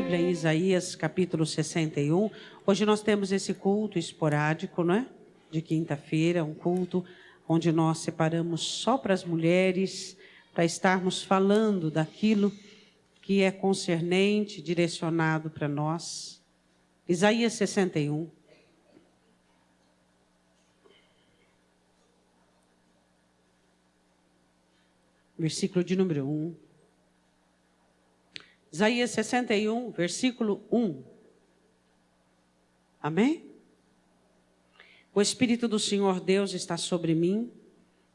Bíblia em Isaías capítulo 61. Hoje nós temos esse culto esporádico, não é? De quinta-feira, um culto onde nós separamos só para as mulheres, para estarmos falando daquilo que é concernente, direcionado para nós. Isaías 61. Versículo de número 1. Isaías 61, versículo 1. Amém? O Espírito do Senhor Deus está sobre mim,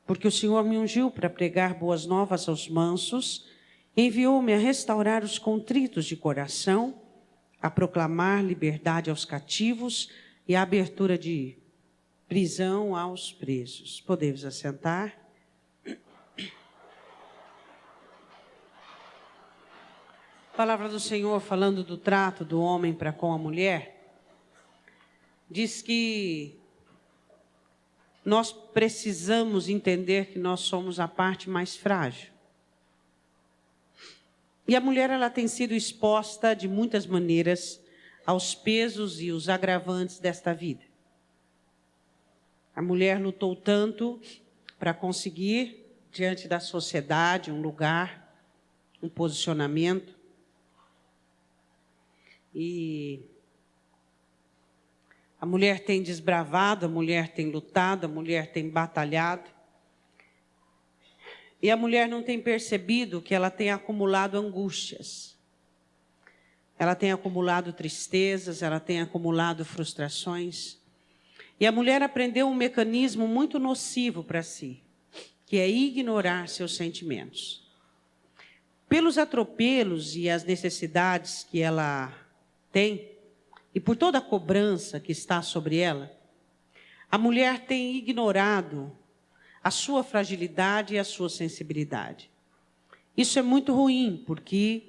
porque o Senhor me ungiu para pregar boas novas aos mansos, enviou-me a restaurar os contritos de coração, a proclamar liberdade aos cativos e a abertura de prisão aos presos. Podemos assentar? A palavra do Senhor, falando do trato do homem para com a mulher, diz que nós precisamos entender que nós somos a parte mais frágil. E a mulher, ela tem sido exposta de muitas maneiras aos pesos e os agravantes desta vida. A mulher lutou tanto para conseguir, diante da sociedade, um lugar, um posicionamento. E a mulher tem desbravado, a mulher tem lutado, a mulher tem batalhado. E a mulher não tem percebido que ela tem acumulado angústias. Ela tem acumulado tristezas, ela tem acumulado frustrações. E a mulher aprendeu um mecanismo muito nocivo para si, que é ignorar seus sentimentos. Pelos atropelos e as necessidades que ela tem, e por toda a cobrança que está sobre ela, a mulher tem ignorado a sua fragilidade e a sua sensibilidade. Isso é muito ruim, porque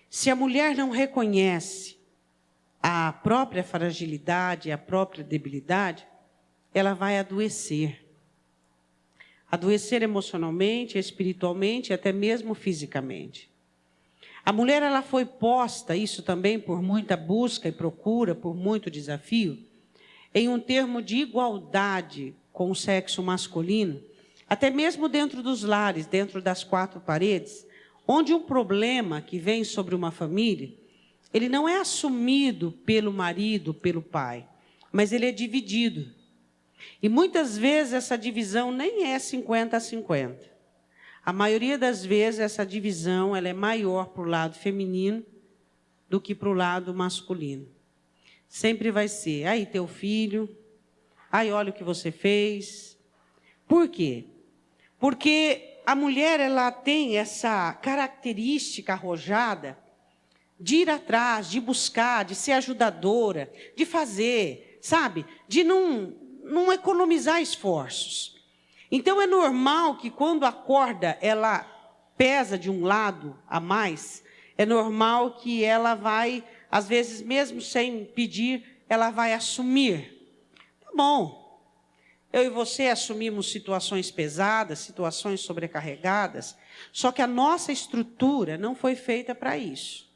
se a mulher não reconhece a própria fragilidade, a própria debilidade, ela vai adoecer. Adoecer emocionalmente, espiritualmente e até mesmo fisicamente. A mulher, ela foi posta, isso também por muita busca e procura, por muito desafio, em um termo de igualdade com o sexo masculino, até mesmo dentro dos lares, dentro das quatro paredes, onde um problema que vem sobre uma família, ele não é assumido pelo marido, pelo pai, mas ele é dividido. E muitas vezes essa divisão nem é 50-50. A maioria das vezes essa divisão ela é maior para o lado feminino do que para o lado masculino. Sempre vai ser, aí teu filho, aí olha o que você fez. Por quê? Porque a mulher ela tem essa característica arrojada de ir atrás, de buscar, de ser ajudadora, de fazer, sabe? De não economizar esforços. Então, é normal que quando a corda ela pesa de um lado a mais, é normal que ela vai, às vezes, mesmo sem pedir, ela vai assumir. Tá bom, eu e você assumimos situações pesadas, situações sobrecarregadas, só que a nossa estrutura não foi feita para isso.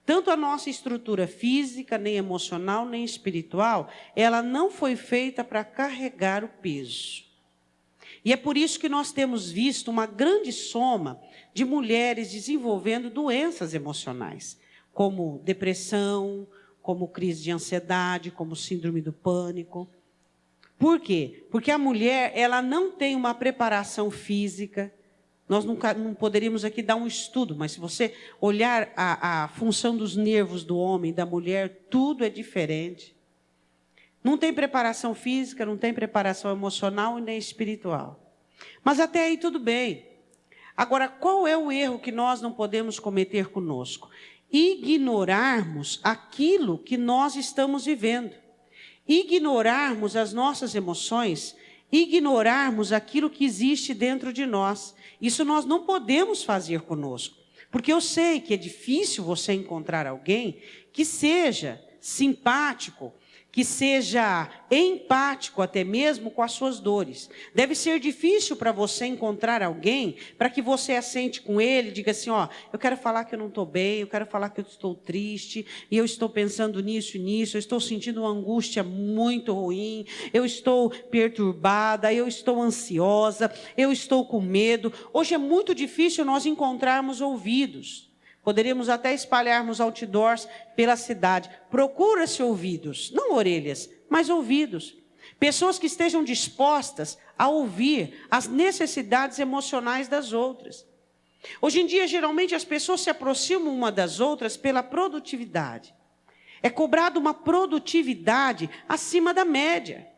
Tanto a nossa estrutura física, nem emocional, nem espiritual, ela não foi feita para carregar o peso. E é por isso que nós temos visto uma grande soma de mulheres desenvolvendo doenças emocionais, como depressão, como crise de ansiedade, como síndrome do pânico. Por quê? Porque a mulher ela não tem uma preparação física. Nós não poderíamos aqui dar um estudo, mas se você olhar a função dos nervos do homem e da mulher, tudo é diferente. Não tem preparação física, não tem preparação emocional e nem espiritual. Mas até aí tudo bem. Agora, qual é o erro que nós não podemos cometer conosco? Ignorarmos aquilo que nós estamos vivendo. Ignorarmos as nossas emoções, ignorarmos aquilo que existe dentro de nós. Isso nós não podemos fazer conosco. Porque eu sei que é difícil você encontrar alguém que seja simpático, que seja empático até mesmo com as suas dores. Deve ser difícil para você encontrar alguém para que você assente com ele e diga assim, ó, eu quero falar que eu não estou bem, eu quero falar que eu estou triste, e eu estou pensando nisso e nisso, eu estou sentindo uma angústia muito ruim, eu estou perturbada, eu estou ansiosa, eu estou com medo. Hoje é muito difícil nós encontrarmos ouvidos. Poderíamos até espalharmos outdoors pela cidade. Procura-se ouvidos, não orelhas, mas ouvidos. Pessoas que estejam dispostas a ouvir as necessidades emocionais das outras. Hoje em dia, geralmente, as pessoas se aproximam uma das outras pela produtividade. É cobrado uma produtividade acima da média.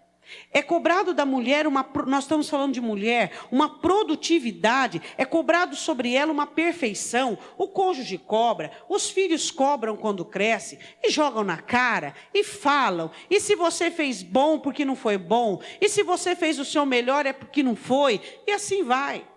É cobrado da mulher, nós estamos falando de mulher, uma produtividade, é cobrado sobre ela uma perfeição. O cônjuge cobra, os filhos cobram quando cresce, e jogam na cara, e falam. E se você fez bom porque não foi bom, e se você fez o seu melhor é porque não foi, e assim vai.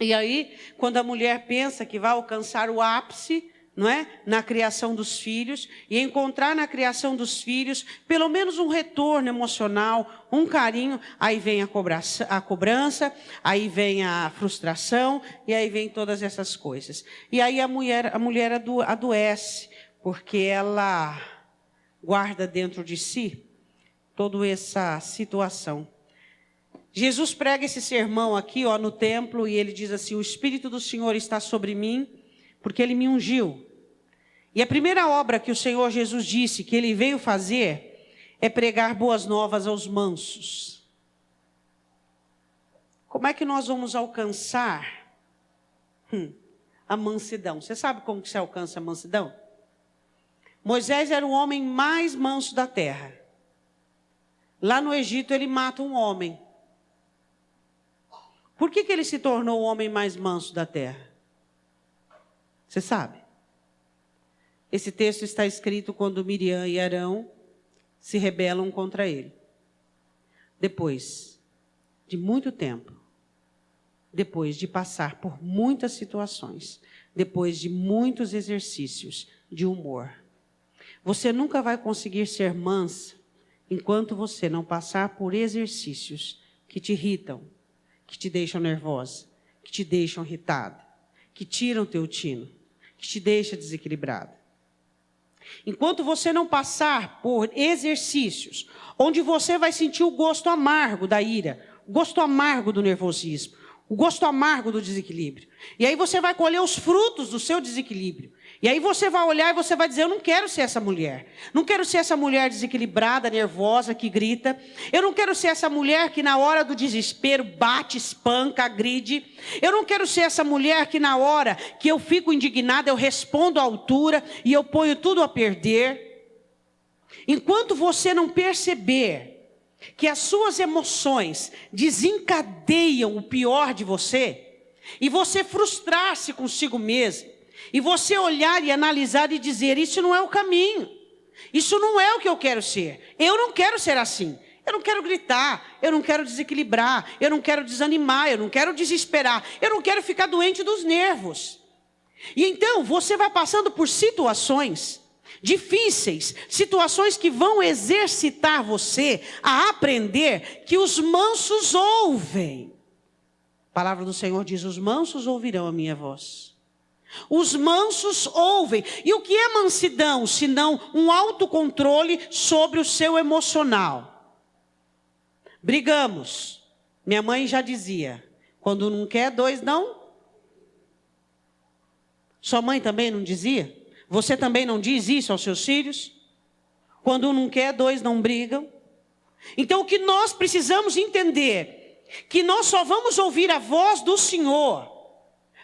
E aí, quando a mulher pensa que vai alcançar o ápice, não é? Na criação dos filhos, e encontrar na criação dos filhos pelo menos um retorno emocional, um carinho, aí vem a cobrança, aí vem a frustração, e aí vem todas essas coisas. E aí a mulher adoece, porque ela guarda dentro de si toda essa situação. Jesus prega esse sermão aqui, ó, no templo, e ele diz assim, o Espírito do Senhor está sobre mim, porque ele me ungiu. E a primeira obra que o Senhor Jesus disse que ele veio fazer é pregar boas novas aos mansos. Como é que nós vamos alcançar a mansidão? Você sabe como que se alcança a mansidão? Moisés era o homem mais manso da terra. Lá no Egito ele mata um homem. Por que ele se tornou o homem mais manso da terra? Você sabe? Esse texto está escrito quando Miriam e Arão se rebelam contra ele. Depois de muito tempo, depois de passar por muitas situações, depois de muitos exercícios de humor. Você nunca vai conseguir ser mansa enquanto você não passar por exercícios que te irritam, que te deixam nervosa, que te deixam irritada, que tiram teu tino, que te deixa desequilibrada. Enquanto você não passar por exercícios, onde você vai sentir o gosto amargo da ira, o gosto amargo do nervosismo, o gosto amargo do desequilíbrio. E aí você vai colher os frutos do seu desequilíbrio. E aí você vai olhar e você vai dizer, eu não quero ser essa mulher. Não quero ser essa mulher desequilibrada, nervosa, que grita. Eu não quero ser essa mulher que na hora do desespero bate, espanca, agride. Eu não quero ser essa mulher que na hora que eu fico indignada, eu respondo à altura e eu ponho tudo a perder. Enquanto você não perceber que as suas emoções desencadeiam o pior de você, e você frustrar-se consigo mesmo, e você olhar e analisar e dizer, isso não é o caminho, isso não é o que eu quero ser, eu não quero ser assim, eu não quero gritar, eu não quero desequilibrar, eu não quero desanimar, eu não quero desesperar, eu não quero ficar doente dos nervos. E então você vai passando por situações difíceis, situações que vão exercitar você a aprender que os mansos ouvem. A palavra do Senhor diz, os mansos ouvirão a minha voz. Os mansos ouvem. E o que é mansidão, senão um autocontrole sobre o seu emocional? Brigamos. Minha mãe já dizia, quando não quer, dois não. Sua mãe também não dizia? Você também não diz isso aos seus filhos? Quando um não quer, dois não brigam. Então o que nós precisamos entender, que nós só vamos ouvir a voz do Senhor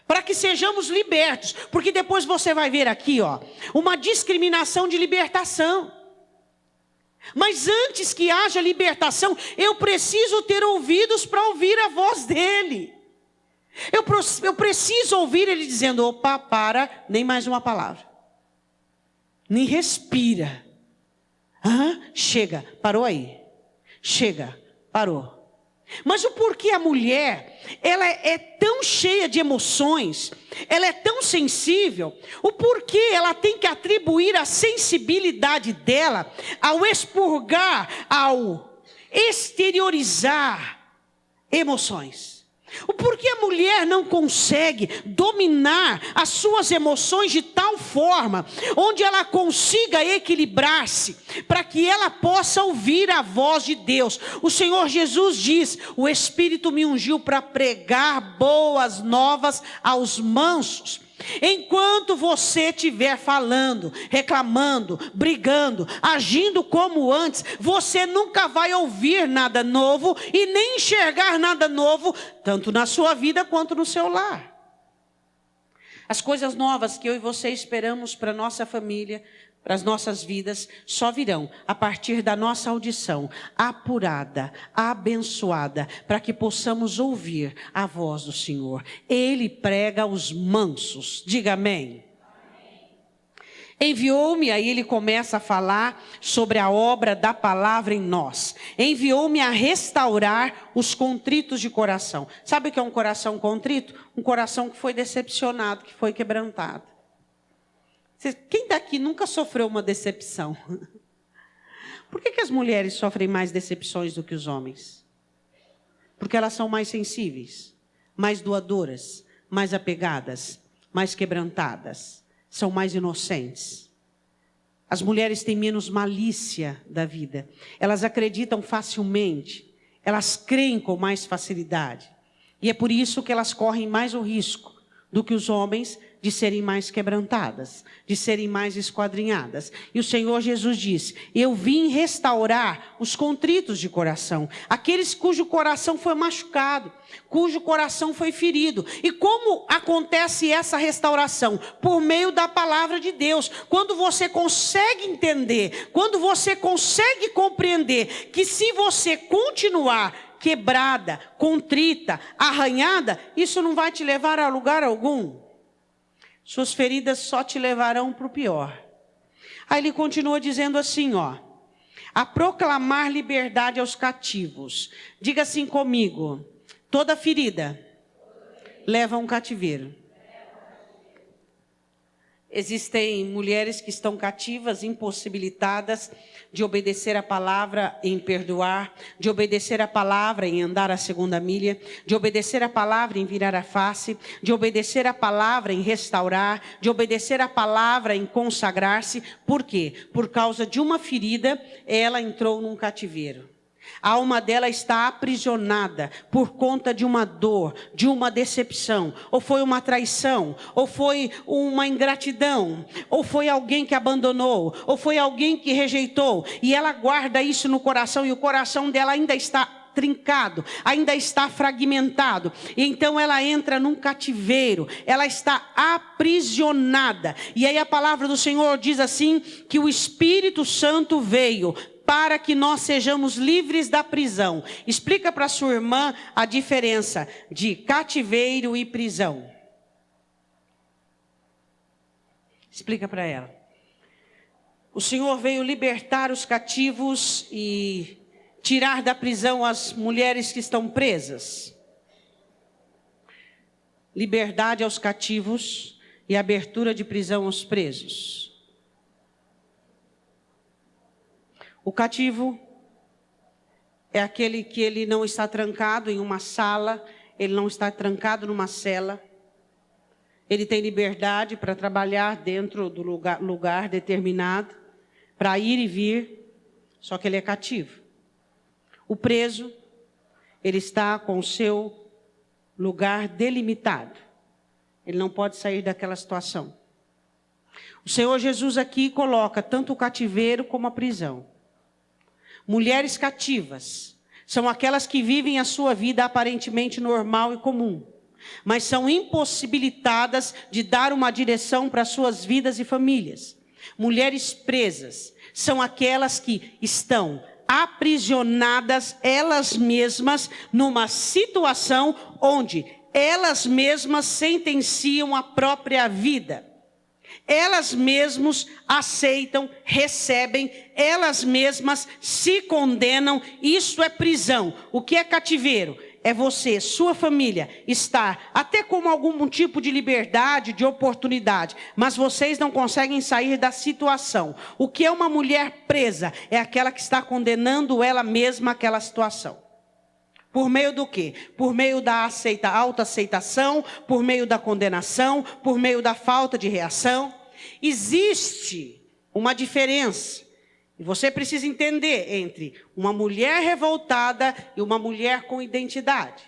para que sejamos libertos, porque depois você vai ver aqui, ó, uma discriminação de libertação. Mas antes que haja libertação, eu preciso ter ouvidos para ouvir a voz dele. Eu preciso ouvir ele dizendo, opa, para, nem mais uma palavra. Nem respira. Chega, parou aí. Chega, parou. Mas o porquê a mulher, ela é tão cheia de emoções, ela é tão sensível, o porquê ela tem que atribuir a sensibilidade dela ao expurgar, ao exteriorizar emoções. O porquê a mulher não consegue dominar as suas emoções de tal forma, onde ela consiga equilibrar-se, para que ela possa ouvir a voz de Deus. O Senhor Jesus diz: o Espírito me ungiu para pregar boas novas aos mansos. Enquanto você estiver falando, reclamando, brigando, agindo como antes, você nunca vai ouvir nada novo e nem enxergar nada novo, tanto na sua vida quanto no seu lar. As coisas novas que eu e você esperamos para a nossa família, para as nossas vidas, só virão a partir da nossa audição apurada, abençoada, para que possamos ouvir a voz do Senhor. Ele prega aos mansos. Diga amém. Enviou-me, aí ele começa a falar sobre a obra da palavra em nós. Enviou-me a restaurar os contritos de coração. Sabe o que é um coração contrito? Um coração que foi decepcionado, que foi quebrantado. Quem daqui nunca sofreu uma decepção? Por que as mulheres sofrem mais decepções do que os homens? Porque elas são mais sensíveis, mais doadoras, mais apegadas, mais quebrantadas, são mais inocentes. As mulheres têm menos malícia da vida, elas acreditam facilmente, elas creem com mais facilidade. E é por isso que elas correm mais o risco do que os homens de serem mais quebrantadas, de serem mais esquadrinhadas. E o Senhor Jesus disse: eu vim restaurar os contritos de coração, aqueles cujo coração foi machucado, cujo coração foi ferido. E como acontece essa restauração? Por meio da palavra de Deus. Quando você consegue entender, quando você consegue compreender que se você continuar quebrada, contrita, arranhada, isso não vai te levar a lugar algum. Suas feridas só te levarão para o pior. Aí ele continua dizendo assim, a proclamar liberdade aos cativos. Diga assim comigo: toda ferida leva a um cativeiro. Existem mulheres que estão cativas, impossibilitadas de obedecer a palavra em perdoar, de obedecer a palavra em andar a segunda milha, de obedecer a palavra em virar a face, de obedecer a palavra em restaurar, de obedecer a palavra em consagrar-se. Por quê? Por causa de uma ferida, ela entrou num cativeiro. A alma dela está aprisionada por conta de uma dor, de uma decepção, ou foi uma traição, ou foi uma ingratidão, ou foi alguém que abandonou, ou foi alguém que rejeitou, e ela guarda isso no coração, e o coração dela ainda está trincado, ainda está fragmentado, e então ela entra num cativeiro, ela está aprisionada. E aí a palavra do Senhor diz assim, que o Espírito Santo veio para que nós sejamos livres da prisão. Explica para sua irmã a diferença de cativeiro e prisão. Explica para ela. O Senhor veio libertar os cativos e tirar da prisão as mulheres que estão presas. Liberdade aos cativos e abertura de prisão aos presos. O cativo é aquele que ele não está trancado em uma sala, ele não está trancado numa cela. Ele tem liberdade para trabalhar dentro do lugar determinado, para ir e vir, só que ele é cativo. O preso, ele está com o seu lugar delimitado. Ele não pode sair daquela situação. O Senhor Jesus aqui coloca tanto o cativeiro como a prisão. Mulheres cativas são aquelas que vivem a sua vida aparentemente normal e comum, mas são impossibilitadas de dar uma direção para suas vidas e famílias. Mulheres presas são aquelas que estão aprisionadas elas mesmas numa situação onde elas mesmas sentenciam a própria vida. Elas mesmas aceitam, recebem, elas mesmas se condenam. Isso é prisão. O que é cativeiro? É você, sua família, estar até com algum tipo de liberdade, de oportunidade, mas vocês não conseguem sair da situação. O que é uma mulher presa? É aquela que está condenando ela mesma àquela situação. Por meio do quê? Por meio da autoaceitação, por meio da condenação, por meio da falta de reação. Existe uma diferença. E você precisa entender entre uma mulher revoltada e uma mulher com identidade.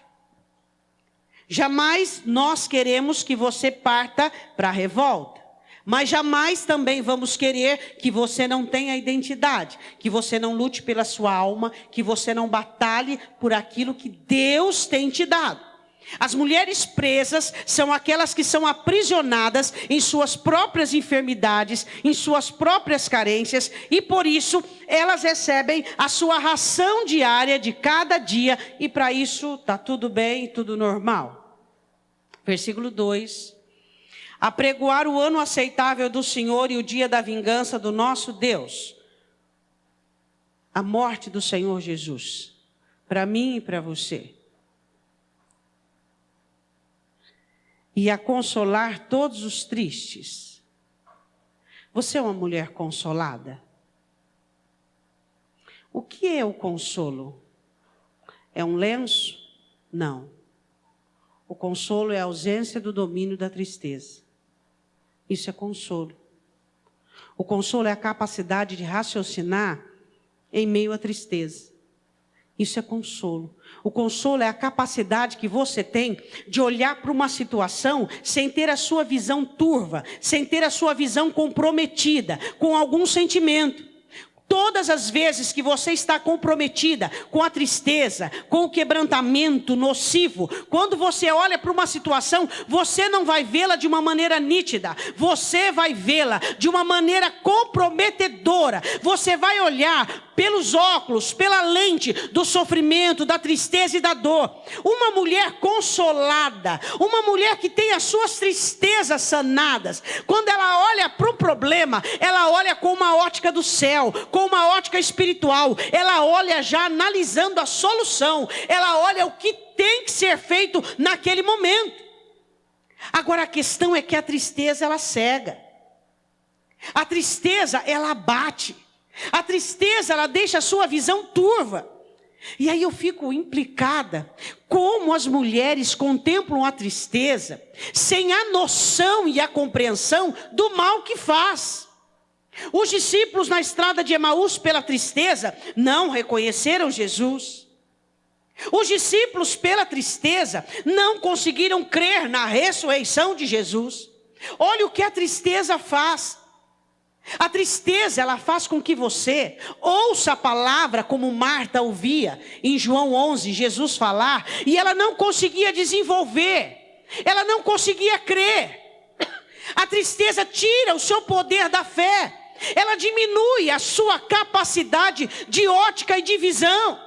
Jamais nós queremos que você parta para a revolta. Mas jamais também vamos querer que você não tenha identidade. Que você não lute pela sua alma. Que você não batalhe por aquilo que Deus tem te dado. As mulheres presas são aquelas que são aprisionadas em suas próprias enfermidades, em suas próprias carências, e por isso elas recebem a sua ração diária de cada dia, e para isso está tudo bem, tudo normal. Versículo 2. Apregoar o ano aceitável do Senhor e o dia da vingança do nosso Deus. A morte do Senhor Jesus, para mim e para você. E a consolar todos os tristes. Você é uma mulher consolada? O que é o consolo? É um lenço? Não. O consolo é a ausência do domínio da tristeza. Isso é consolo. O consolo é a capacidade de raciocinar em meio à tristeza. Isso é consolo. O consolo é a capacidade que você tem de olhar para uma situação sem ter a sua visão turva, sem ter a sua visão comprometida com algum sentimento. Todas as vezes que você está comprometida com a tristeza, com o quebrantamento nocivo, quando você olha para uma situação, você não vai vê-la de uma maneira nítida, você vai vê-la de uma maneira comprometedora. Você vai olhar pelos óculos, pela lente do sofrimento, da tristeza e da dor. Uma mulher consolada, uma mulher que tem as suas tristezas sanadas, quando ela olha para o problema, ela olha com uma ótica do céu, com uma ótica espiritual, ela olha já analisando a solução, ela olha o que tem que ser feito naquele momento. Agora a questão é que a tristeza ela cega, a tristeza ela abate, a tristeza ela deixa a sua visão turva. E aí eu fico implicada como as mulheres contemplam a tristeza sem a noção e a compreensão do mal que faz. Os discípulos na estrada de Emaús, pela tristeza, não reconheceram Jesus. Os discípulos, pela tristeza, não conseguiram crer na ressurreição de Jesus. Olha o que a tristeza faz. A tristeza, ela faz com que você ouça a palavra como Marta ouvia em João 11, Jesus falar, e ela não conseguia desenvolver, ela não conseguia crer. A tristeza tira o seu poder da fé, ela diminui a sua capacidade de ótica e de visão.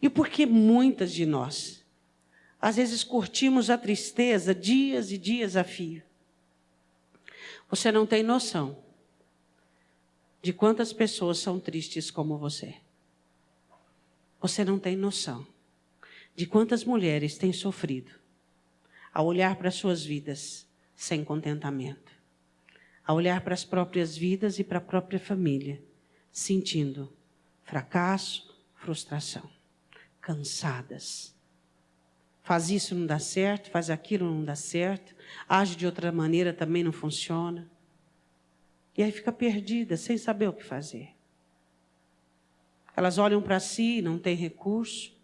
E porque muitas de nós, às vezes curtimos a tristeza dias e dias a fio. Você não tem noção de quantas pessoas são tristes como você. Você não tem noção de quantas mulheres têm sofrido ao olhar para suas vidas sem contentamento, ao olhar para as próprias vidas e para a própria família, sentindo fracasso, frustração, cansadas. Faz isso, não dá certo, faz aquilo, não dá certo, age de outra maneira, também não funciona. E aí fica perdida, sem saber o que fazer. Elas olham para si, não têm recurso,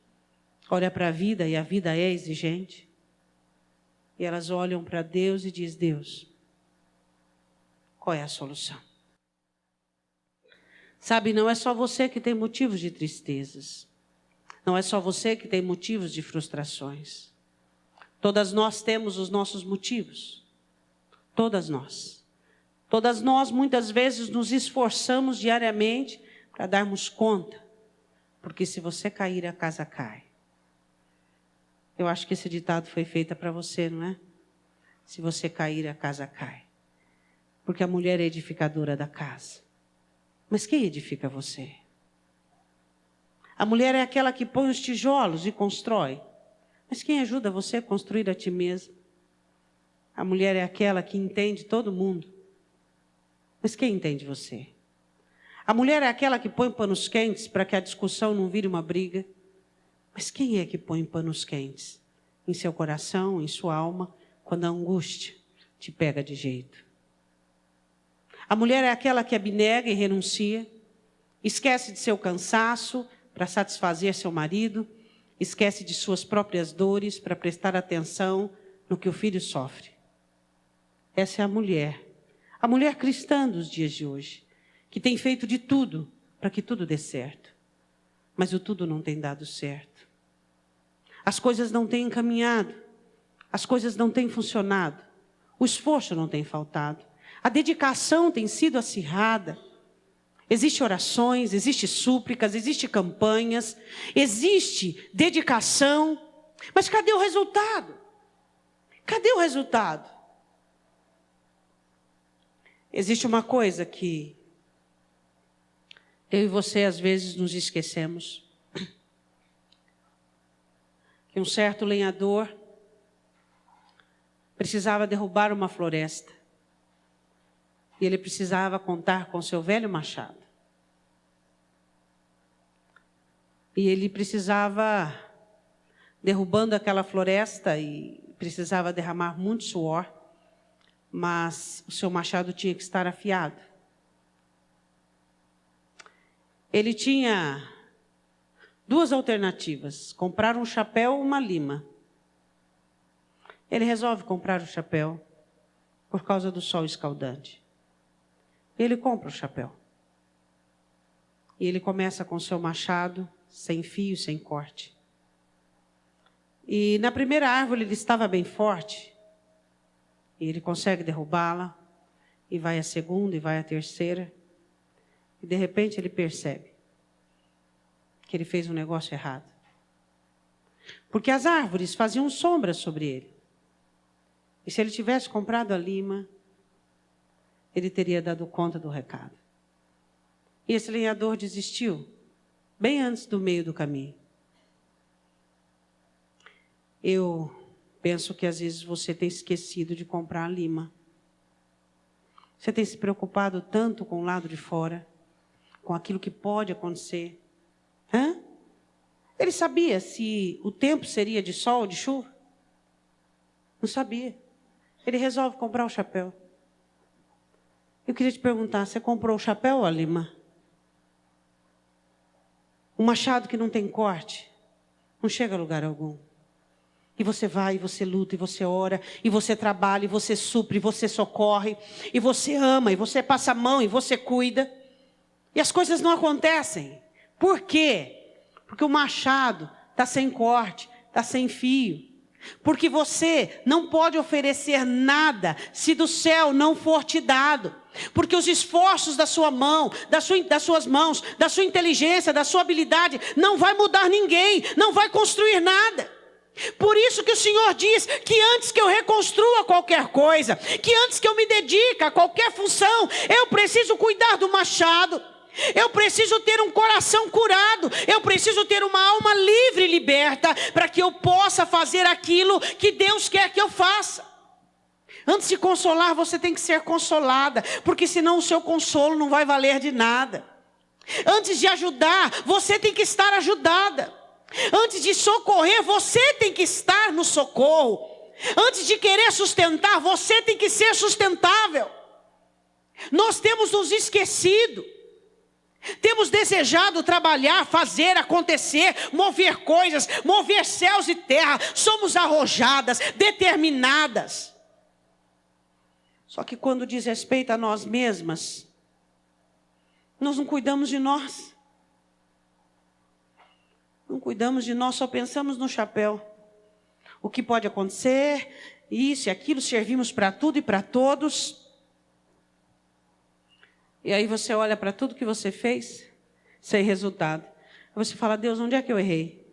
olham para a vida e a vida é exigente. E elas olham para Deus e dizem, Deus, qual é a solução? Sabe, não é só você que tem motivos de tristezas. Não é só você que tem motivos de frustrações. Todas nós temos os nossos motivos. Todas nós. Todas nós, muitas vezes, nos esforçamos diariamente para darmos conta. Porque se você cair, a casa cai. Eu acho que esse ditado foi feito para você, não é? Se você cair, a casa cai. Porque a mulher é edificadora da casa. Mas quem edifica você? A mulher é aquela que põe os tijolos e constrói. Mas quem ajuda você a construir a ti mesmo? A mulher é aquela que entende todo mundo. Mas quem entende você? A mulher é aquela que põe panos quentes para que a discussão não vire uma briga. Mas quem é que põe panos quentes? Em seu coração, em sua alma, quando a angústia te pega de jeito. A mulher é aquela que abnega e renuncia, esquece de seu cansaço para satisfazer seu marido, esquece de suas próprias dores para prestar atenção no que o filho sofre. Essa é a mulher cristã dos dias de hoje, que tem feito de tudo para que tudo dê certo. Mas o tudo não tem dado certo. As coisas não têm encaminhado, as coisas não têm funcionado, o esforço não tem faltado, a dedicação tem sido acirrada. Existem orações, existem súplicas, existem campanhas, existe dedicação, mas cadê o resultado? Cadê o resultado? Existe uma coisa que eu e você às vezes nos esquecemos. Que um certo lenhador precisava derrubar uma floresta. E ele precisava contar com seu velho machado. E ele precisava, derrubando aquela floresta, e precisava derramar muito suor, mas o seu machado tinha que estar afiado. Ele tinha duas alternativas: comprar um chapéu ou uma lima. Ele resolve comprar o chapéu por causa do sol escaldante. Ele compra o chapéu. E ele começa com seu machado, sem fio, sem corte. E na primeira árvore ele estava bem forte. E ele consegue derrubá-la. E vai a segunda, e vai a terceira. E de repente ele percebe que ele fez um negócio errado. Porque as árvores faziam sombra sobre ele. E se ele tivesse comprado a lima, ele teria dado conta do recado. E esse lenhador desistiu, bem antes do meio do caminho. Eu penso que às vezes você tem esquecido de comprar a lima. Você tem se preocupado tanto com o lado de fora, com aquilo que pode acontecer. Ele sabia se o tempo seria de sol ou de chuva? Não sabia. Ele resolve comprar o chapéu. Eu queria te perguntar, você comprou o chapéu ou a lima? Um machado que não tem corte, não chega a lugar algum. E você vai, e você luta, e você ora, e você trabalha, e você supre, e você socorre, e você ama, e você passa a mão, e você cuida. E as coisas não acontecem. Por quê? Porque o machado está sem corte, está sem fio. Porque você não pode oferecer nada se do céu não for te dado. Porque os esforços da sua mão, das suas mãos, da sua inteligência, da sua habilidade, não vai mudar ninguém, não vai construir nada. Por isso que o Senhor diz que antes que eu reconstrua qualquer coisa, que antes que eu me dedique a qualquer função, eu preciso cuidar do machado. Eu preciso ter um coração curado. Eu preciso ter uma alma livre e liberta para que eu possa fazer aquilo que Deus quer que eu faça. Antes de consolar, você tem que ser consolada, porque senão o seu consolo não vai valer de nada. Antes de ajudar, você tem que estar ajudada. Antes de socorrer, você tem que estar no socorro. Antes de querer sustentar, você tem que ser sustentável. Nós temos nos esquecido. Temos desejado trabalhar, fazer acontecer, mover coisas, mover céus e terra. Somos arrojadas, determinadas. Só que quando diz respeito a nós mesmas, nós não cuidamos de nós. Não cuidamos de nós, só pensamos no chapéu. O que pode acontecer, isso e aquilo, servimos para tudo e para todos. E aí você olha para tudo que você fez, sem resultado. Aí você fala, Deus, onde é que eu errei?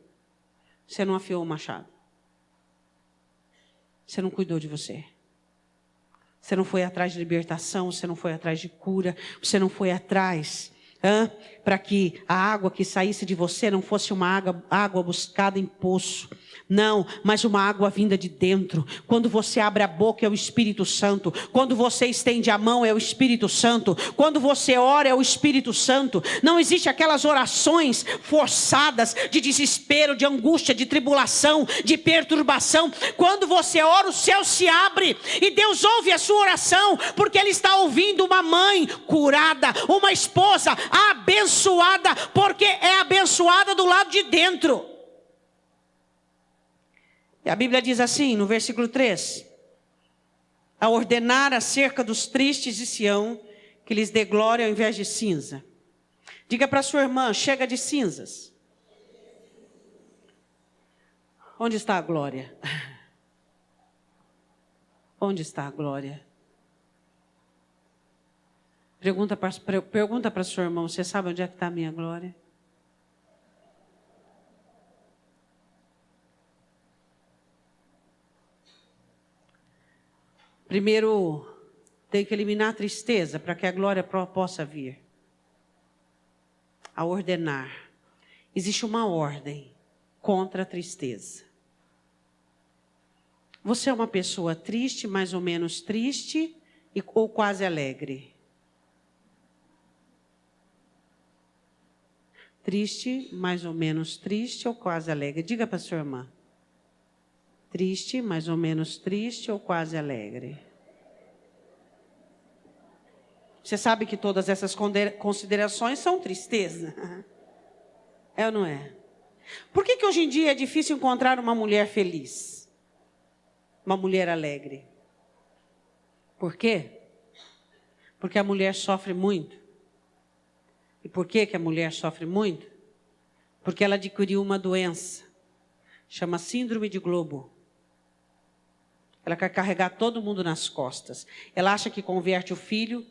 Você não afiou o machado. Você não cuidou de você. Você não foi atrás de libertação, você não foi atrás de cura, você não foi atrás para que a água que saísse de você não fosse uma água buscada em poço. Não, mas uma água vinda de dentro. Quando você abre a boca é o Espírito Santo. Quando você estende a mão é o Espírito Santo. Quando você ora é o Espírito Santo. Não existe aquelas orações forçadas de desespero, de angústia, de tribulação, de perturbação. Quando você ora, o céu se abre e Deus ouve a sua oração, porque Ele está ouvindo uma mãe curada, uma esposa abençoada, porque é abençoada do lado de dentro. E a Bíblia diz assim, no versículo 3: a ordenar acerca dos tristes de Sião, que lhes dê glória ao invés de cinza. Diga para sua irmã, chega de cinzas. Onde está a glória? Onde está a glória? Pergunta para sua irmã, você sabe onde é que está a minha glória? Primeiro, tem que eliminar a tristeza para que a glória possa vir. A ordenar. Existe uma ordem contra a tristeza. Você é uma pessoa triste, mais ou menos triste, ou quase alegre? Triste, mais ou menos triste, ou quase alegre? Diga para sua irmã. Triste, mais ou menos triste ou quase alegre? Você sabe que todas essas considerações são tristeza. É ou não é? Por que hoje em dia é difícil encontrar uma mulher feliz? Uma mulher alegre? Por quê? Porque a mulher sofre muito. E por que a mulher sofre muito? Porque ela adquiriu uma doença. Chama síndrome de Globo. Ela quer carregar todo mundo nas costas. Ela acha que converte o filho,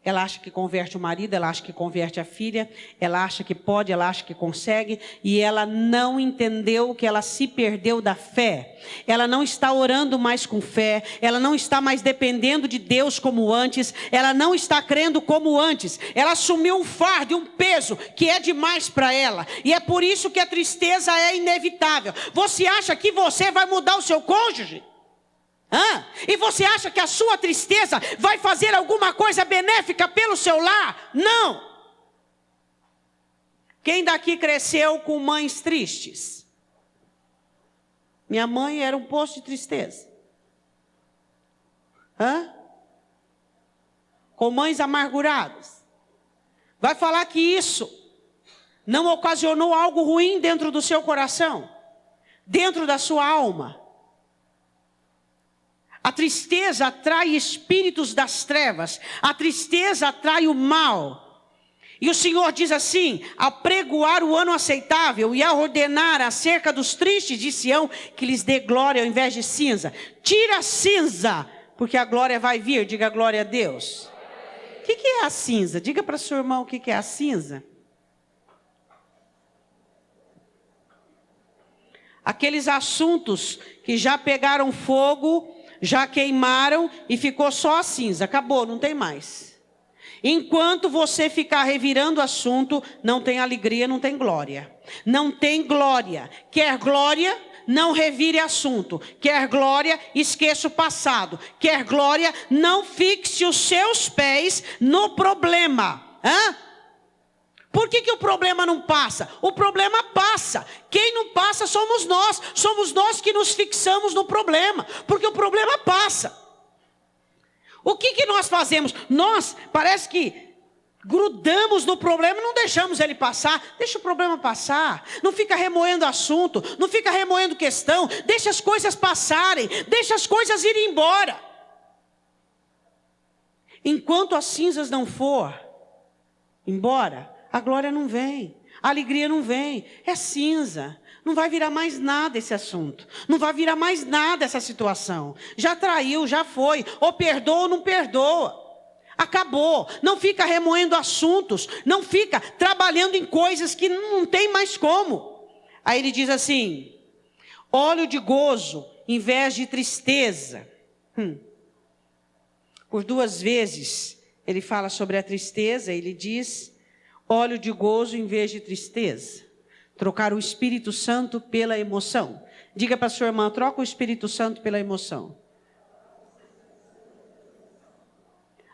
ela acha que converte o marido, ela acha que converte a filha, ela acha que pode, ela acha que consegue, e ela não entendeu que ela se perdeu da fé. Ela não está orando mais com fé, ela não está mais dependendo de Deus como antes, ela não está crendo como antes. Ela assumiu um fardo, um peso que é demais para ela, e é por isso que a tristeza é inevitável. Você acha que você vai mudar o seu cônjuge? E você acha que a sua tristeza vai fazer alguma coisa benéfica pelo seu lar? Não! Quem daqui cresceu com mães tristes? Minha mãe era um poço de tristeza. Com mães amarguradas. Vai falar que isso não ocasionou algo ruim dentro do seu coração? Dentro da sua alma? A tristeza atrai espíritos das trevas. A tristeza atrai o mal. E o Senhor diz assim, a pregoar o ano aceitável e a ordenar acerca dos tristes de Sião, que lhes dê glória ao invés de cinza. Tira a cinza, porque a glória vai vir. Diga glória a Deus. O que é a cinza? Diga para seu irmão o que é a cinza. Aqueles assuntos que já pegaram fogo, já queimaram e ficou só a cinza. Acabou, não tem mais. Enquanto você ficar revirando o assunto, não tem alegria, não tem glória. Não tem glória. Quer glória, não revire assunto. Quer glória, esqueça o passado. Quer glória, não fixe os seus pés no problema. Por que o problema não passa? O problema passa. Quem não passa somos nós. Somos nós que nos fixamos no problema. Porque o problema passa. O que nós fazemos? Nós, parece que grudamos no problema e não deixamos ele passar. Deixa o problema passar. Não fica remoendo assunto. Não fica remoendo questão. Deixa as coisas passarem. Deixa as coisas irem embora. Enquanto as cinzas não for embora, a glória não vem, a alegria não vem, é cinza. Não vai virar mais nada esse assunto. Não vai virar mais nada essa situação. Já traiu, já foi. Ou perdoa ou não perdoa. Acabou. Não fica remoendo assuntos. Não fica trabalhando em coisas que não tem mais como. Aí ele diz assim, óleo de gozo em vez de tristeza. Por 2 vezes, ele fala sobre a tristeza, ele diz, óleo de gozo em vez de tristeza. Trocar o Espírito Santo pela emoção. Diga para a sua irmã, troca o Espírito Santo pela emoção.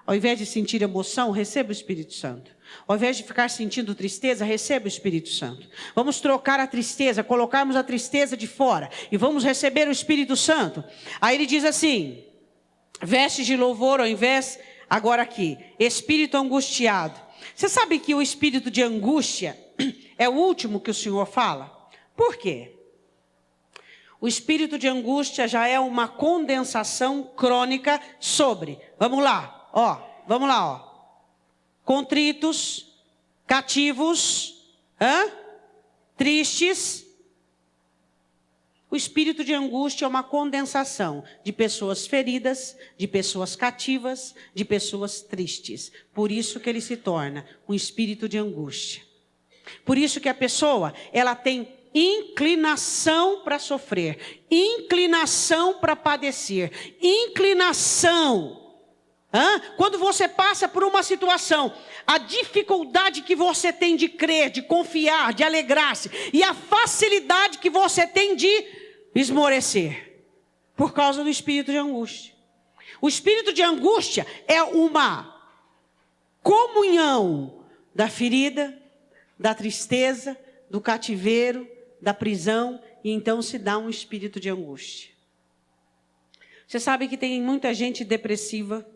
Ao invés de sentir emoção, receba o Espírito Santo. Ao invés de ficar sentindo tristeza, receba o Espírito Santo. Vamos trocar a tristeza, colocarmos a tristeza de fora e vamos receber o Espírito Santo. Aí ele diz assim, vestes de louvor ao invés, agora aqui, espírito angustiado. Você sabe que o espírito de angústia é o último que o Senhor fala? Por quê? O espírito de angústia já é uma condensação crônica sobre, vamos lá, contritos, cativos, tristes. O espírito de angústia é uma condensação de pessoas feridas, de pessoas cativas, de pessoas tristes. Por isso que ele se torna um espírito de angústia. Por isso que a pessoa, ela tem inclinação para sofrer, inclinação para padecer, inclinação. Quando você passa por uma situação, a dificuldade que você tem de crer, de confiar, de alegrar-se, e a facilidade que você tem de esmorecer, por causa do espírito de angústia. O espírito de angústia é uma comunhão da ferida, da tristeza, do cativeiro, da prisão, e então se dá um espírito de angústia. Você sabe que tem muita gente depressiva,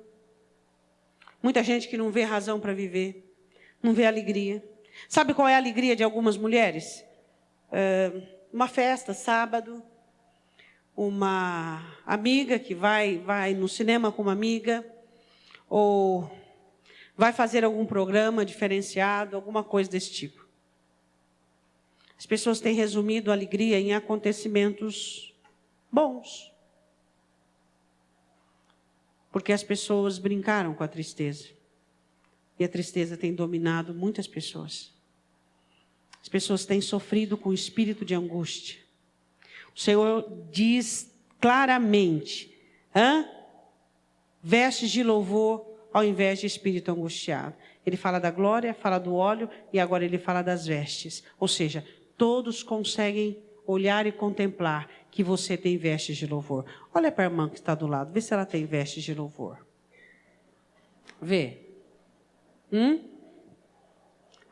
muita gente que não vê razão para viver, não vê alegria. Sabe qual é a alegria de algumas mulheres? Uma festa, sábado, uma amiga que vai no cinema com uma amiga, ou vai fazer algum programa diferenciado, alguma coisa desse tipo. As pessoas têm resumido a alegria em acontecimentos bons. Porque as pessoas brincaram com a tristeza. E a tristeza tem dominado muitas pessoas. As pessoas têm sofrido com o espírito de angústia. O Senhor diz claramente, vestes de louvor ao invés de espírito angustiado. Ele fala da glória, fala do óleo e agora ele fala das vestes. Ou seja, todos conseguem olhar e contemplar que você tem vestes de louvor. Olha para a irmã que está do lado, vê se ela tem vestes de louvor. Vê.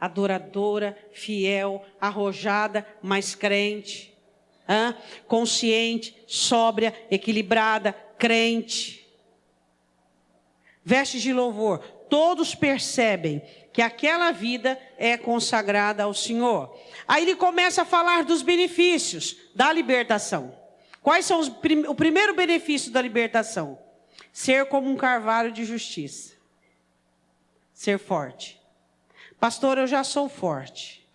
Adoradora, fiel, arrojada, mas crente. Consciente, sóbria, equilibrada, crente. Vestes de louvor. Todos percebem que aquela vida é consagrada ao Senhor. Aí ele começa a falar dos benefícios da libertação. Quais são o primeiro benefício da libertação? Ser como um carvalho de justiça. Ser forte. Pastor, eu já sou forte.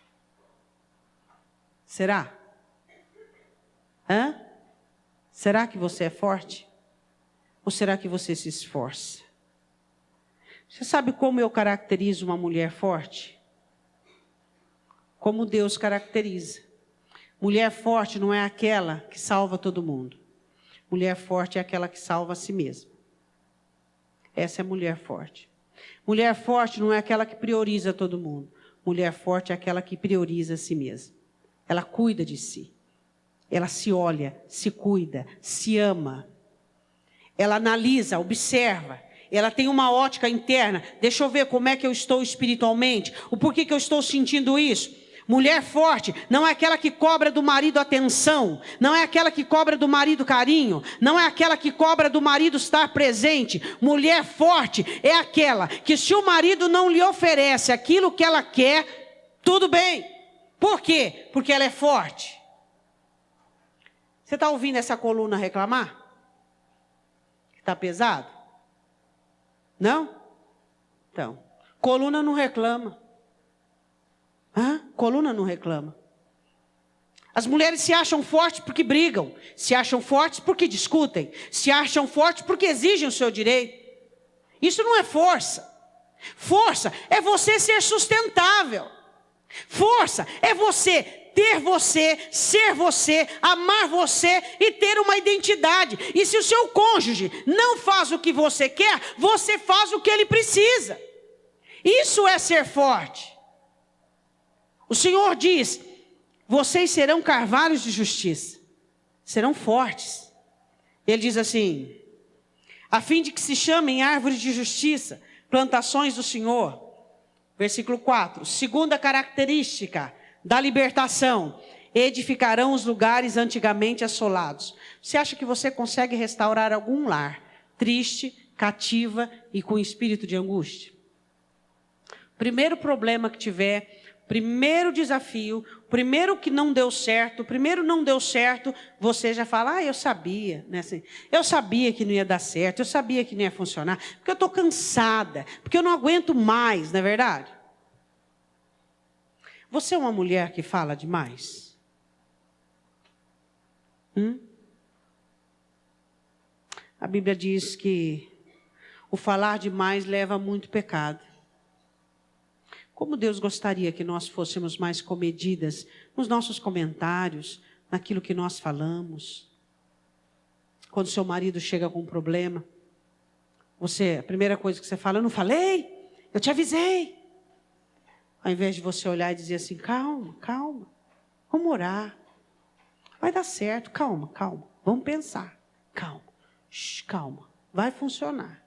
Será? Será que você é forte? Ou será que você se esforça? Você sabe como eu caracterizo uma mulher forte? Como Deus caracteriza. Mulher forte não é aquela que salva todo mundo. Mulher forte é aquela que salva a si mesma. Essa é a mulher forte. Mulher forte não é aquela que prioriza todo mundo. Mulher forte é aquela que prioriza a si mesma. Ela cuida de si. Ela se olha, se cuida, se ama. Ela analisa, observa. Ela tem uma ótica interna. Deixa eu ver como é que eu estou espiritualmente. O porquê que eu estou sentindo isso. Mulher forte não é aquela que cobra do marido atenção. Não é aquela que cobra do marido carinho. Não é aquela que cobra do marido estar presente. Mulher forte é aquela que se o marido não lhe oferece aquilo que ela quer, tudo bem. Por quê? Porque ela é forte. Você está ouvindo essa coluna reclamar? Está pesado? Não? Então, coluna não reclama. Coluna não reclama. As mulheres se acham fortes porque brigam. Se acham fortes porque discutem. Se acham fortes porque exigem o seu direito. Isso não é força. Força é você ser sustentável. Força é você ter você, ser você, amar você e ter uma identidade. E se o seu cônjuge não faz o que você quer, você faz o que ele precisa. Isso é ser forte. O Senhor diz: vocês serão carvalhos de justiça, serão fortes. Ele diz assim: a fim de que se chamem árvores de justiça, plantações do Senhor. Versículo 4, segunda característica da libertação: edificarão os lugares antigamente assolados. Você acha que você consegue restaurar algum lar triste, cativa e com espírito de angústia? Primeiro problema que tiver, primeiro desafio, primeiro que não deu certo, você já fala: eu sabia, né? Assim, eu sabia que não ia dar certo, eu sabia que não ia funcionar, porque eu estou cansada, porque eu não aguento mais, não é verdade? Você é uma mulher que fala demais? A Bíblia diz que o falar demais leva a muito pecado. Como Deus gostaria que nós fôssemos mais comedidas nos nossos comentários, naquilo que nós falamos. Quando seu marido chega com um problema, a primeira coisa que você fala: eu não falei? Eu te avisei. Ao invés de você olhar e dizer assim: calma, calma, vamos orar. Vai dar certo, calma, vamos pensar. Calma, vai funcionar.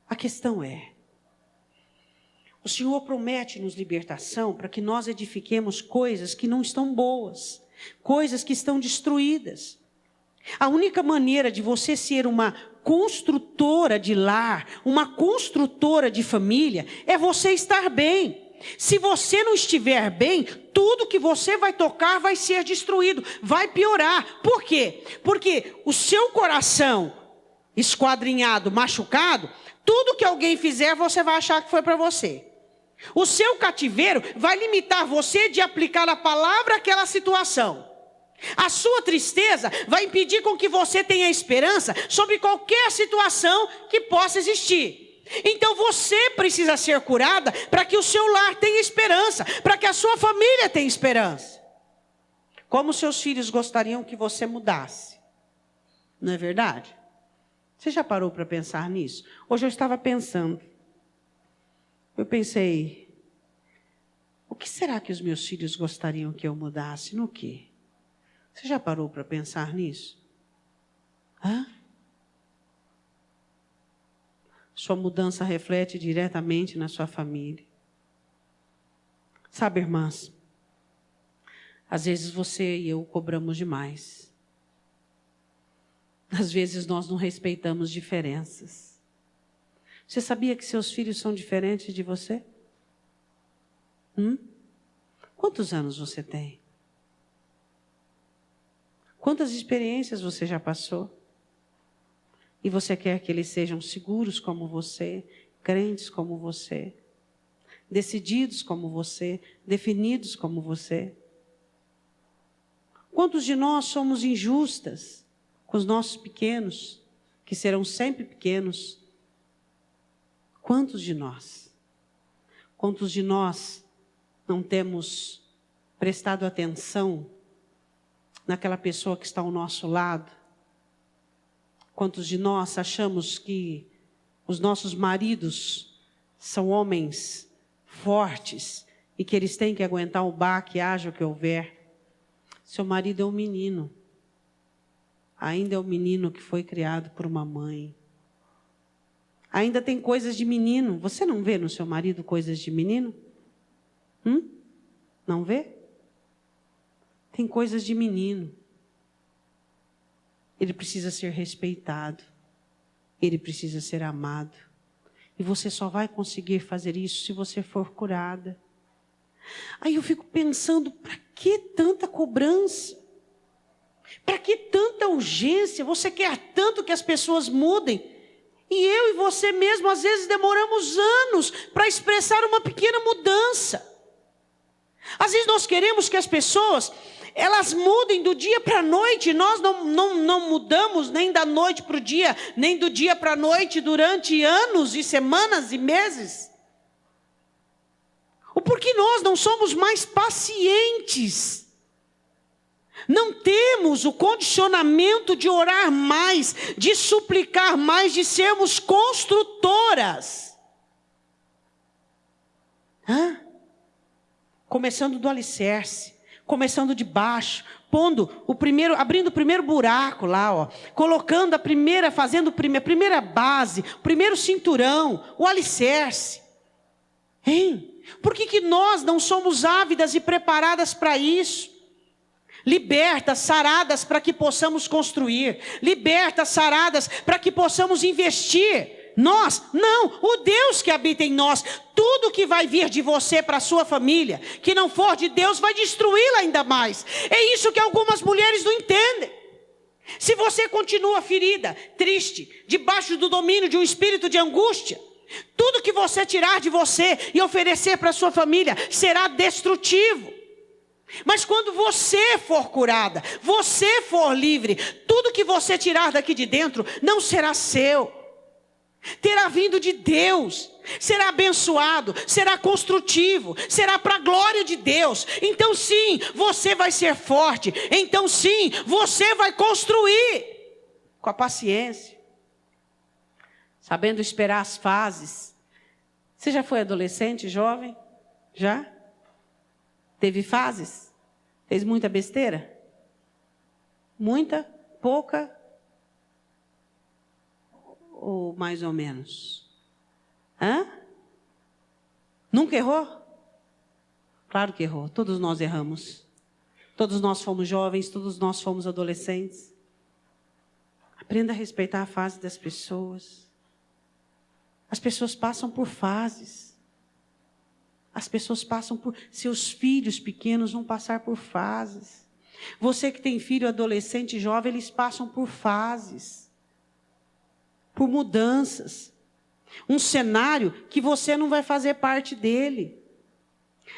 A questão é, o Senhor promete-nos libertação para que nós edifiquemos coisas que não estão boas, coisas que estão destruídas. A única maneira de você ser uma construtora de lar, uma construtora de família, é você estar bem. Se você não estiver bem, tudo que você vai tocar vai ser destruído, vai piorar. Por quê? Porque o seu coração esquadrinhado, machucado, tudo que alguém fizer, você vai achar que foi para você. O seu cativeiro vai limitar você de aplicar a palavra àquela situação. A sua tristeza vai impedir com que você tenha esperança sobre qualquer situação que possa existir. Então você precisa ser curada para que o seu lar tenha esperança, para que a sua família tenha esperança. Como seus filhos gostariam que você mudasse, não é verdade? Você já parou para pensar nisso? Hoje eu estava pensando. Eu pensei: o que será que os meus filhos gostariam que eu mudasse? No quê? Você já parou para pensar nisso? Sua mudança reflete diretamente na sua família. Sabe, irmãs, às vezes você e eu cobramos demais. Às vezes nós não respeitamos diferenças. Você sabia que seus filhos são diferentes de você? Quantos anos você tem? Quantas experiências você já passou? E você quer que eles sejam seguros como você, crentes como você, decididos como você, definidos como você? Quantos de nós somos injustas com os nossos pequenos, que serão sempre pequenos? Quantos de nós? Quantos de nós não temos prestado atenção naquela pessoa que está ao nosso lado? Quantos de nós achamos que os nossos maridos são homens fortes e que eles têm que aguentar o baque, haja o que houver? Seu marido é um menino. Ainda é um menino que foi criado por uma mãe. Ainda tem coisas de menino. Você não vê no seu marido coisas de menino? Não vê? Tem coisas de menino. Ele precisa ser respeitado. Ele precisa ser amado. E você só vai conseguir fazer isso se você for curada. Aí eu fico pensando: para que tanta cobrança? Para que tanta urgência? Você quer tanto que as pessoas mudem. E eu e você mesmo, às vezes, demoramos anos para expressar uma pequena mudança. Às vezes nós queremos que as pessoas, elas mudem do dia para a noite. Nós não mudamos nem da noite para o dia, nem do dia para a noite durante anos e semanas e meses. Porque nós não somos mais pacientes. Não temos o condicionamento de orar mais, de suplicar mais, de sermos construtoras. Começando do alicerce, começando de baixo, abrindo o primeiro buraco lá, ó, colocando fazendo a primeira base, o primeiro cinturão, o alicerce. Por que nós não somos ávidas e preparadas para isso? Libertas, saradas para que possamos construir. Libertas, saradas para que possamos investir. Nós, não, o Deus que habita em nós. Tudo que vai vir de você para a sua família, que não for de Deus, vai destruí-la ainda mais. É isso que algumas mulheres não entendem. Se você continua ferida, triste, debaixo do domínio de um espírito de angústia, tudo que você tirar de você e oferecer para a sua família será destrutivo. Mas quando você for curada, você for livre, tudo que você tirar daqui de dentro não será seu. Terá vindo de Deus, será abençoado, será construtivo, será para a glória de Deus. Então sim, você vai ser forte. Então sim, você vai construir com a paciência, sabendo esperar as fases. Você já foi adolescente, jovem? Já? Teve fases? Fez muita besteira? Muita? Pouca? Ou mais ou menos? Nunca errou? Claro que errou. Todos nós erramos. Todos nós fomos jovens, todos nós fomos adolescentes. Aprenda a respeitar a fase das pessoas. As pessoas passam por fases. As pessoas passam por... Seus filhos pequenos vão passar por fases. Você que tem filho adolescente e jovem, eles passam por fases. Por mudanças. Um cenário que você não vai fazer parte dele.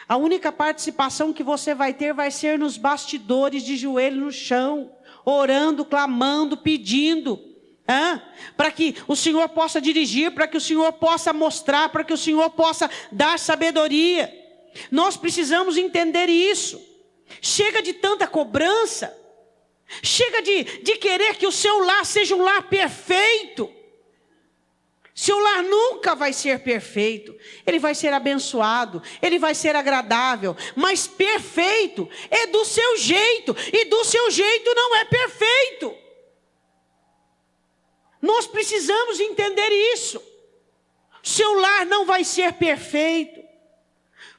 A única participação que você vai ter vai ser nos bastidores, de joelho no chão, orando, clamando, pedindo. Para que o Senhor possa dirigir, para que o Senhor possa mostrar, para que o Senhor possa dar sabedoria. Nós precisamos entender isso. Chega de tanta cobrança. Chega de querer que o seu lar seja um lar perfeito. Seu lar nunca vai ser perfeito. Ele vai ser abençoado, ele vai ser agradável, mas perfeito é do seu jeito, e do seu jeito não é perfeito. Nós precisamos entender isso. Seu lar não vai ser perfeito.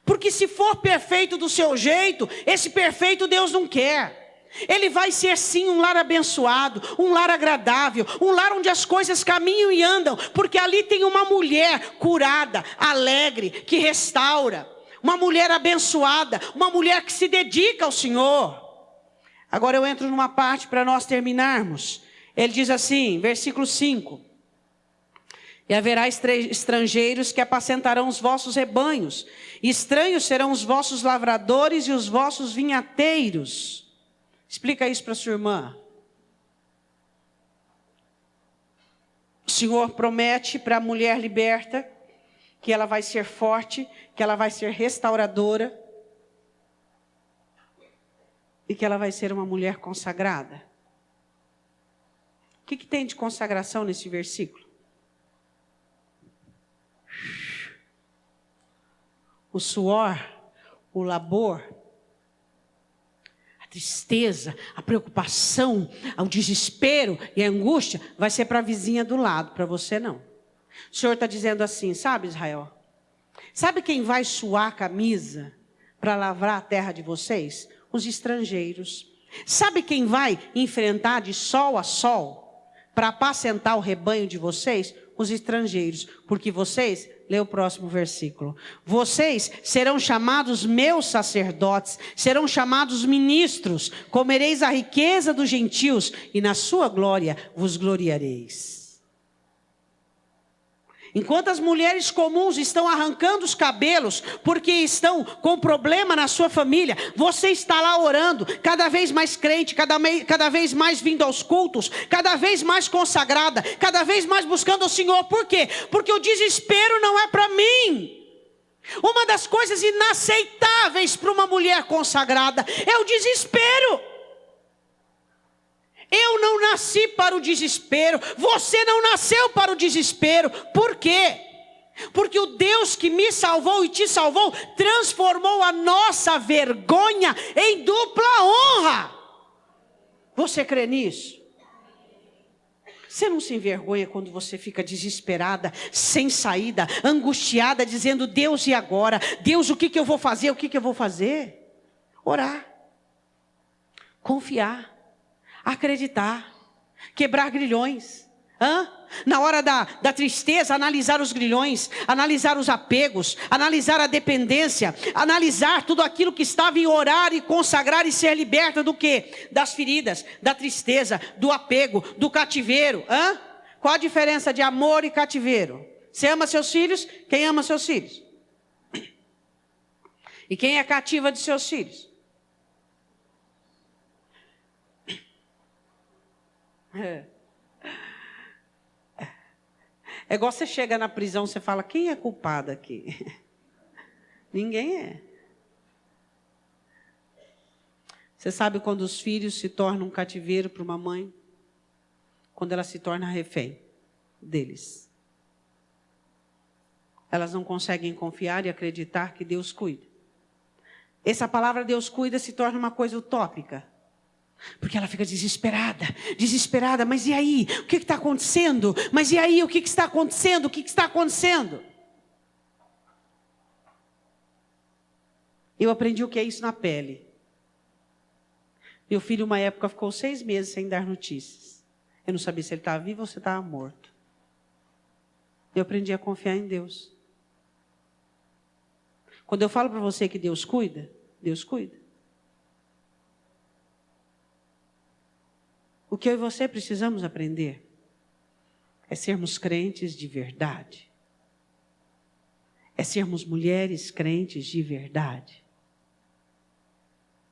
Porque se for perfeito do seu jeito, esse perfeito Deus não quer. Ele vai ser sim um lar abençoado, um lar agradável, um lar onde as coisas caminham e andam. Porque ali tem uma mulher curada, alegre, que restaura. Uma mulher abençoada, uma mulher que se dedica ao Senhor. Agora eu entro numa parte para nós terminarmos. Ele diz assim, versículo 5. E haverá estrangeiros que apacentarão os vossos rebanhos. Estranhos serão os vossos lavradores e os vossos vinhateiros. Explica isso para sua irmã. O Senhor promete para a mulher liberta que ela vai ser forte, que ela vai ser restauradora e que ela vai ser uma mulher consagrada. O que tem de consagração nesse versículo? O suor, o labor, a tristeza, a preocupação, o desespero e a angústia vai ser para a vizinha do lado, para você não. O Senhor está dizendo assim, sabe, Israel? Sabe quem vai suar a camisa para lavrar a terra de vocês? Os estrangeiros. Sabe quem vai enfrentar de sol a sol para apacentar o rebanho de vocês? Os estrangeiros. Porque vocês, lê o próximo versículo. Vocês serão chamados meus sacerdotes, serão chamados ministros, comereis a riqueza dos gentios e na sua glória vos gloriareis. Enquanto as mulheres comuns estão arrancando os cabelos porque estão com problema na sua família, você está lá orando, cada vez mais crente, cada vez mais vindo aos cultos, cada vez mais consagrada, cada vez mais buscando o Senhor. Por quê? Porque o desespero não é para mim. Uma das coisas inaceitáveis para uma mulher consagrada é o desespero. Eu não nasci para o desespero, você não nasceu para o desespero. Por quê? Porque o Deus que me salvou e te salvou transformou a nossa vergonha em dupla honra. Você crê nisso? Você não se envergonha quando você fica desesperada, sem saída, angustiada, dizendo: Deus, e agora? Deus, o que eu vou fazer? O que eu vou fazer? Orar, confiar, acreditar, quebrar grilhões. Na hora da tristeza, analisar os grilhões, analisar os apegos, analisar a dependência, analisar tudo aquilo que estava em orar e consagrar e ser liberta do quê? Das feridas, da tristeza, do apego, do cativeiro. Qual a diferença de amor e cativeiro? Você ama seus filhos? Quem ama seus filhos? E quem é cativa de seus filhos? É igual você chega na prisão, você fala: quem é culpado aqui? Ninguém é. Você sabe quando os filhos se tornam um cativeiro para uma mãe? Quando ela se torna refém deles. Elas não conseguem confiar e acreditar que Deus cuida. Essa palavra Deus cuida se torna uma coisa utópica. Porque ela fica desesperada, mas e aí? O que está acontecendo? Mas e aí? O que está acontecendo? O que está acontecendo? Eu aprendi o que é isso na pele. Meu filho, uma época, ficou 6 meses sem dar notícias. Eu não sabia se ele estava vivo ou se estava morto. Eu aprendi a confiar em Deus. Quando eu falo para você que Deus cuida, Deus cuida. O que eu e você precisamos aprender é sermos crentes de verdade. É sermos mulheres crentes de verdade.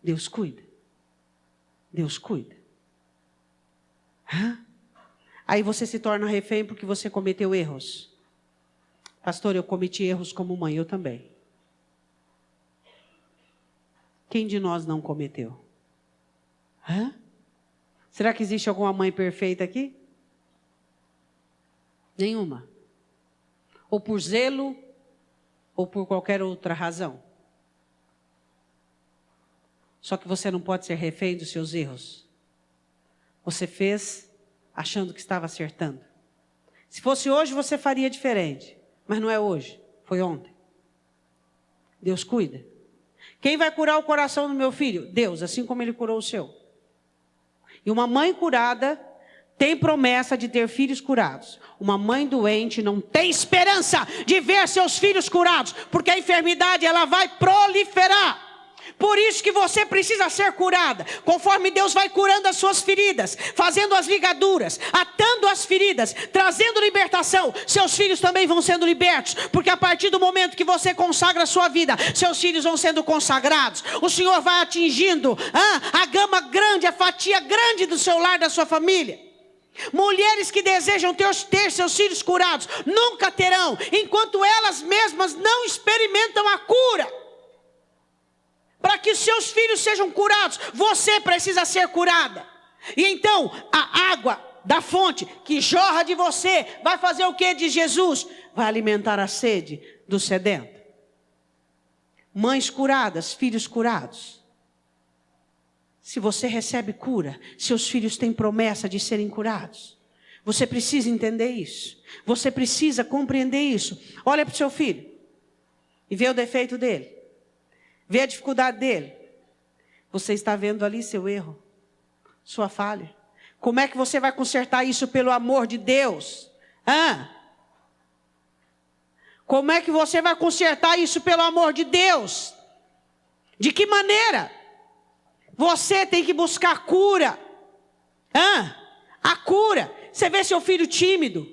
Deus cuida. Deus cuida. Aí você se torna refém porque você cometeu erros. Pastor, eu cometi erros como mãe, eu também. Quem de nós não cometeu? Será que existe alguma mãe perfeita aqui? Nenhuma. Ou por zelo, ou por qualquer outra razão. Só que você não pode ser refém dos seus erros. Você fez achando que estava acertando. Se fosse hoje, você faria diferente. Mas não é hoje, foi ontem. Deus cuida. Quem vai curar o coração do meu filho? Deus, assim como Ele curou o seu. E uma mãe curada tem promessa de ter filhos curados. Uma mãe doente não tem esperança de ver seus filhos curados, porque a enfermidade ela vai proliferar. Por isso que você precisa ser curada, conforme Deus vai curando as suas feridas, fazendo as ligaduras, atando as feridas, trazendo libertação. Seus filhos também vão sendo libertos, porque a partir do momento que você consagra a sua vida, seus filhos vão sendo consagrados. O Senhor vai atingindo a gama grande, a fatia grande do seu lar, da sua família. Mulheres que desejam ter seus filhos curados, nunca terão, enquanto elas mesmas não experimentam a cura. Para que os seus filhos sejam curados, você precisa ser curada. E então, a água da fonte que jorra de você, vai fazer o que de Jesus? Vai alimentar a sede do sedento. Mães curadas, filhos curados. Se você recebe cura, seus filhos têm promessa de serem curados. Você precisa entender isso. Você precisa compreender isso. Olha para o seu filho e vê o defeito dele. Vê a dificuldade dele. Você está vendo ali seu erro, sua falha. Como é que você vai consertar isso pelo amor de Deus? Como é que você vai consertar isso pelo amor de Deus? De que maneira? Você tem que buscar cura. A cura. Você vê seu filho tímido,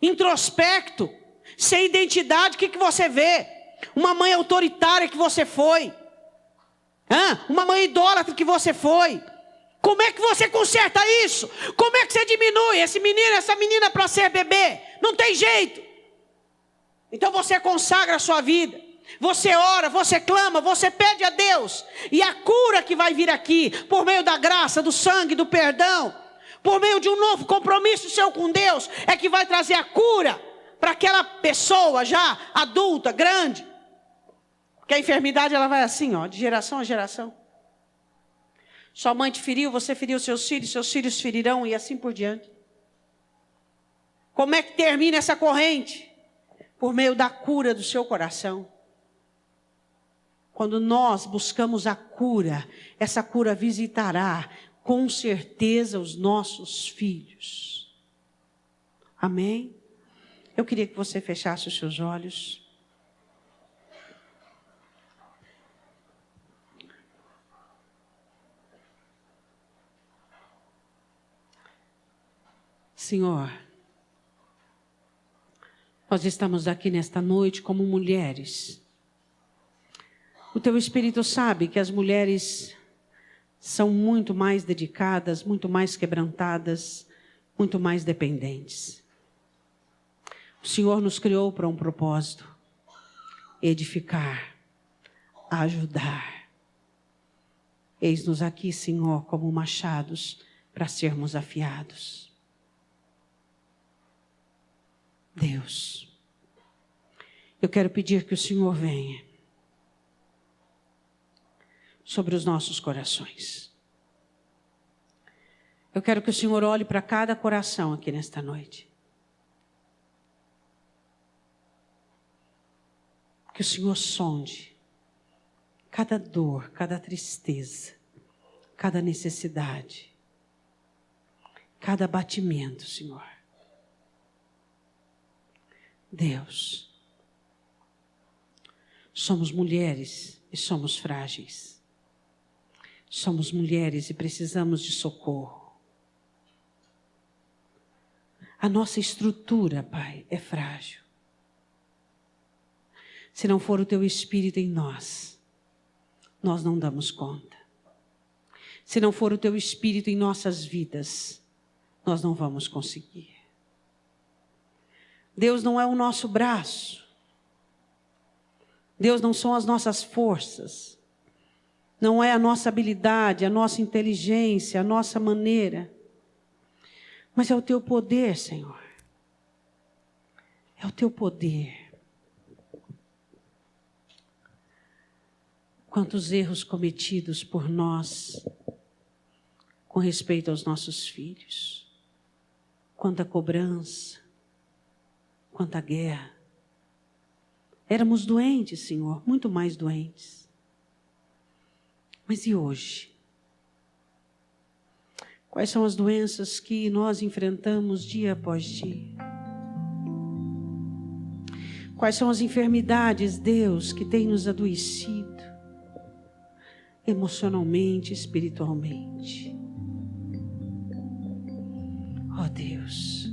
introspecto, sem identidade, o que você vê? Uma mãe autoritária que você foi. Uma mãe idólatra que você foi. Como é que você conserta isso? Como é que você diminui esse menino, essa menina para ser bebê? Não tem jeito. Então você consagra a sua vida. Você ora, você clama, você pede a Deus. E a cura que vai vir aqui, por meio da graça, do sangue, do perdão, por meio de um novo compromisso seu com Deus, é que vai trazer a cura para aquela pessoa já adulta, grande. Porque a enfermidade ela vai assim, ó, de geração a geração. Sua mãe te feriu, você feriu seus filhos ferirão e assim por diante. Como é que termina essa corrente? Por meio da cura do seu coração. Quando nós buscamos a cura, essa cura visitará com certeza os nossos filhos. Amém? Eu queria que você fechasse os seus olhos. Senhor, nós estamos aqui nesta noite como mulheres. O Teu Espírito sabe que as mulheres são muito mais dedicadas, muito mais quebrantadas, muito mais dependentes. O Senhor nos criou para um propósito: edificar, ajudar. Eis-nos aqui, Senhor, como machados para sermos afiados. Deus, eu quero pedir que o Senhor venha sobre os nossos corações. Eu quero que o Senhor olhe para cada coração aqui nesta noite. Que o Senhor sonde cada dor, cada tristeza, cada necessidade, cada abatimento, Senhor. Deus, somos mulheres e somos frágeis. Somos mulheres e precisamos de socorro. A nossa estrutura, Pai, é frágil. Se não for o Teu Espírito em nós, nós não damos conta. Se não for o Teu Espírito em nossas vidas, nós não vamos conseguir. Deus não é o nosso braço. Deus não são as nossas forças. Não é a nossa habilidade, a nossa inteligência, a nossa maneira. Mas é o Teu poder, Senhor. É o Teu poder. Quantos erros cometidos por nós com respeito aos nossos filhos. Quanta cobrança. Quanta guerra. Éramos doentes, Senhor, muito mais doentes. Mas e hoje? Quais são as doenças que nós enfrentamos dia após dia? Quais são as enfermidades, Deus, que têm nos adoecido? Emocionalmente, espiritualmente. Oh Deus.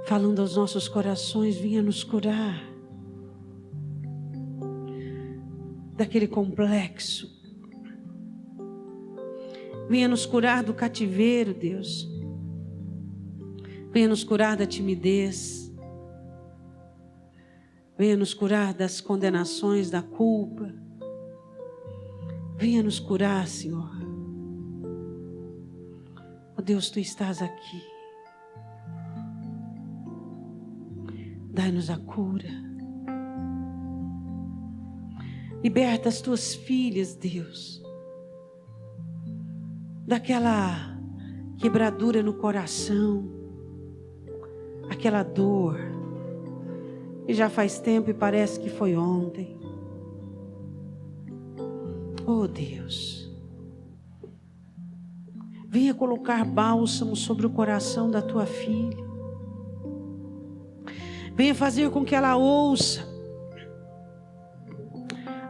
Falando aos nossos corações, vinha nos curar daquele complexo. Venha nos curar do cativeiro, Deus. Venha nos curar da timidez. Venha nos curar das condenações, da culpa. Venha nos curar, Senhor. Oh Deus, Tu estás aqui. Dai-nos a cura. Liberta as Tuas filhas, Deus, daquela quebradura no coração, aquela dor que já faz tempo e parece que foi ontem. Oh Deus, venha colocar bálsamo sobre o coração da Tua filha. Venha fazer com que ela ouça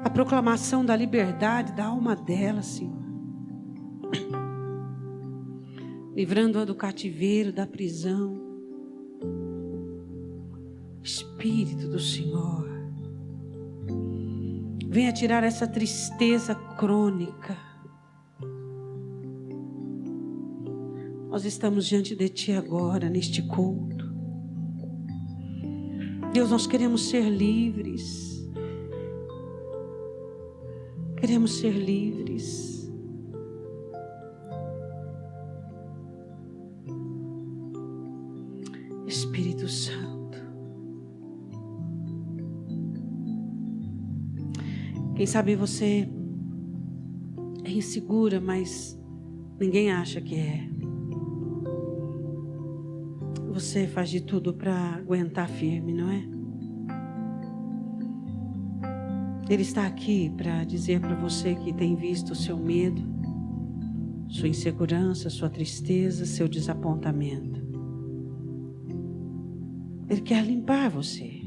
a proclamação da liberdade da alma dela, Senhor. Livrando-a do cativeiro, da prisão. Espírito do Senhor, venha tirar essa tristeza crônica. Nós estamos diante de Ti agora, neste culto. Deus, nós queremos ser livres. Queremos ser livres. Espírito Santo. Quem sabe você é insegura, mas ninguém acha que é. Você faz de tudo para aguentar firme, não é? Ele está aqui para dizer para você que tem visto o seu medo, sua insegurança, sua tristeza, seu desapontamento. Ele quer limpar você.